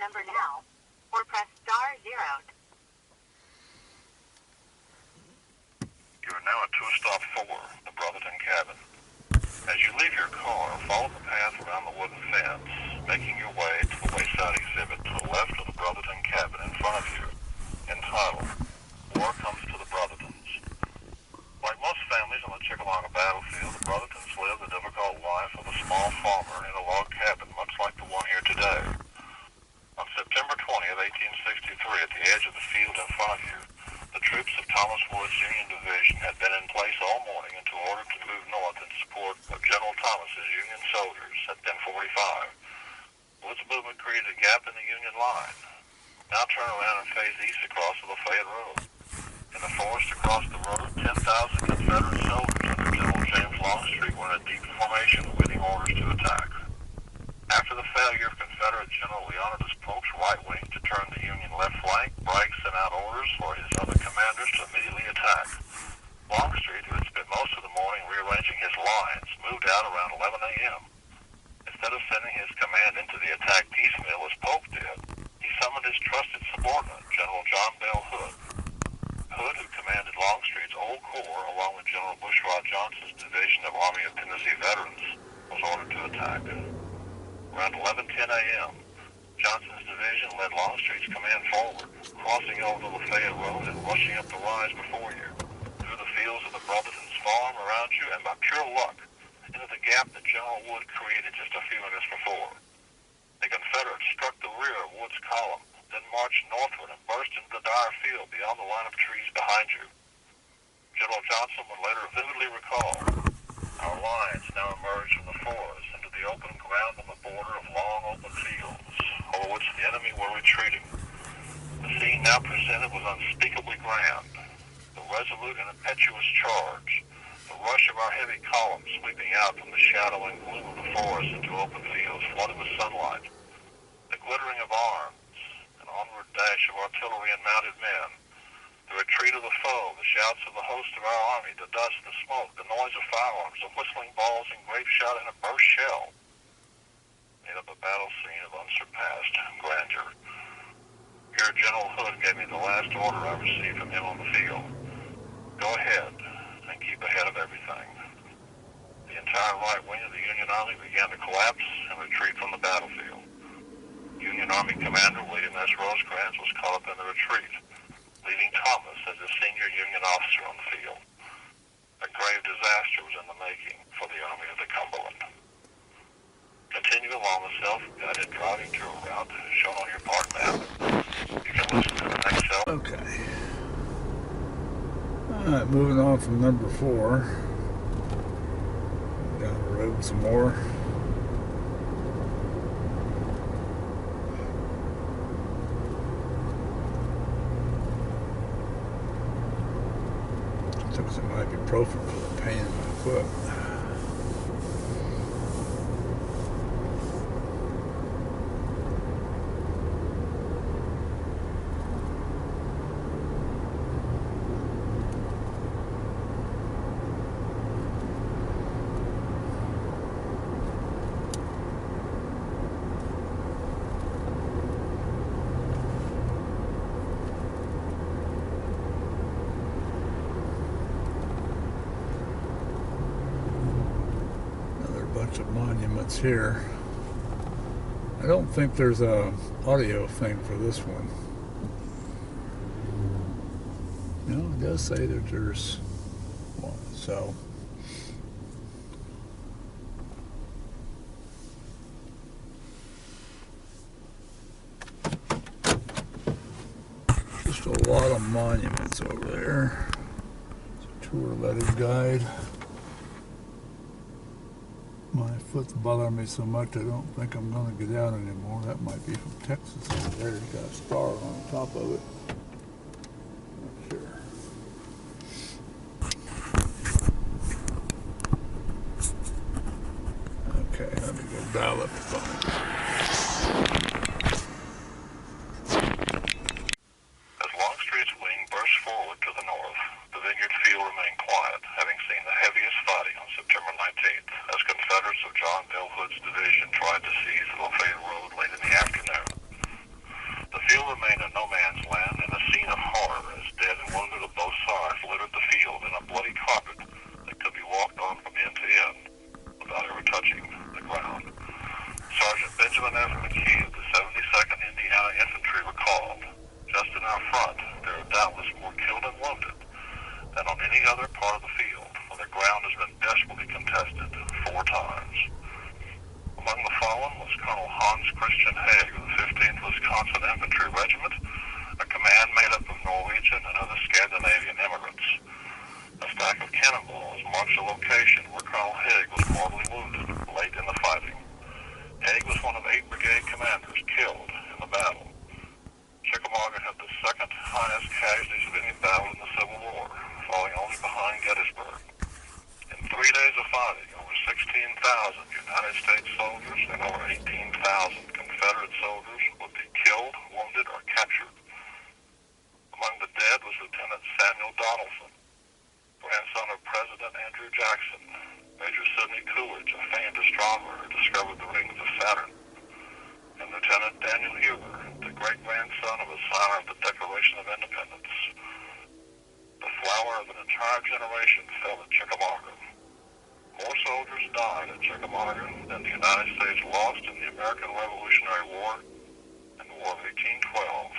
number now, or press *0. You are now at two-stop 4, the Brotherton Cabin. As you leave your car, follow the path around the wooden fence, making your way to the wayside exhibit to the left of the Brotherton Cabin in front of you, entitled, War Comes to the Brothertons. Like most families on the Chickamauga Battlefield, the Brothertons lived the difficult life of a small farmer in a log cabin, much like the one here today. On September 20th, 1863, at the edge of the field in front of you, the troops of Thomas Wood's Union Division had been in place all morning until ordered to move north in support of General Thomas's Union soldiers at 10:45. Wood's movement created a gap in the Union line. Now turn around and face east across the Lafayette Road. In the forest across the road, 10,000 Confederate soldiers under General James Longstreet were in a deep formation awaiting orders to attack. After the failure of Confederate General Leonidas Polk's right wing to turn the Union left flank, Bragg sent out orders for his other commanders to immediately attack. Longstreet, who had spent most of the morning rearranging his lines, moved out around 11 a.m. Instead of sending his command into the attack piecemeal as Polk did, he summoned his trusted subordinate, General John Bell Hood. Hood, who commanded Longstreet's old corps along with General Bushrod Johnson's division of Army of Tennessee veterans, was ordered to attack. Around 11:10 a.m., Johnson's division led Longstreet's command forward, crossing over the Lafayette Road and rushing up the rise before you, through the fields of the Brotherton's farm around you, and by pure luck, into the gap that General Wood created just a few minutes before. The Confederates struck the rear of Wood's column, then marched northward and burst into the dire field beyond the line of trees behind you. General Johnson would later vividly recall, our lines now emerged from the forest into the open ground on the border of long open fields, over which the enemy were retreating. The scene now presented was unspeakably grand. The resolute and impetuous charge, the rush of our heavy columns sweeping out from the shadow and gloom of the forest into open fields flooded with sunlight, the glittering of arms, an onward dash of artillery and mounted men, the retreat of the foe, the shouts of the host of our army, the dust, the smoke, the noise of firearms, the whistling balls and grape shot and a burst shell, made up a battle scene of unsurpassed grandeur. Here General Hood gave me the last order I received from him on the field. Go ahead and keep ahead of everything. The entire right wing of the Union Army began to collapse and retreat from the battlefield. Union Army Commander William S. Rosecrans was caught up in the retreat, leaving Thomas as the senior Union officer on the field. A grave disaster was in the making for the Army of the Cumberland. Continue along the self-guided driving tour route shown on your park map. You can listen to the next cell. Okay. Alright, moving on from number 4. Down the road some more. Took some ibuprofen for the pain in my foot. Bunch of monuments here. I don't think there's a audio thing for this one. No, it does say that there's one, so just a lot of monuments over there. It's a tour letter guide. My foot's bothering me so much I don't think I'm going to get out anymore. That might be from Texas over there. It's got a star on top of it. Not sure. Okay, let me go dial up the phone. As Longstreet's wing burst forward to the north, the Vineyard Field remained quiet, having seen the heaviest fighting on September 19th, as Confederates of John Bell Hood's division tried to seize the Lafayette Road late in the afternoon. remained in no man's land in a scene of horror as dead and wounded of both sides littered the field in a bloody carpet that could be walked on from end to end without ever touching the ground. Sergeant Benjamin F. McKee of the 72nd Indiana Infantry recalled, "Just in our front, there are doubtless more killed and wounded than on any other part of the field, where the ground has been desperately contested 4 times." Among the fallen was Colonel Hans Christian Haig of the 15th Wisconsin Infantry Regiment, a command made up of Norwegian and other Scandinavian immigrants. A stack of cannonballs marked the location where Colonel Haig was mortally wounded late in the fighting. Haig was one of 8 brigade commanders killed in the battle. Chickamauga had the second highest casualties of any battle in the Civil War, falling only behind Gettysburg. In 3 days of fighting, over 16,000 United States soldiers and over 18,000 Confederate soldiers would be killed, wounded, or captured. Among the dead was Lieutenant Samuel Donaldson, grandson of President Andrew Jackson, Major Sidney Coolidge, a famed astronomer who discovered the rings of Saturn, and Lieutenant Daniel Huger, the great-grandson of a signer of the Declaration of Independence. The flower of an entire generation fell at Chickamauga. More soldiers died at Chickamauga than the United States lost in the American Revolutionary War and the War of 1812.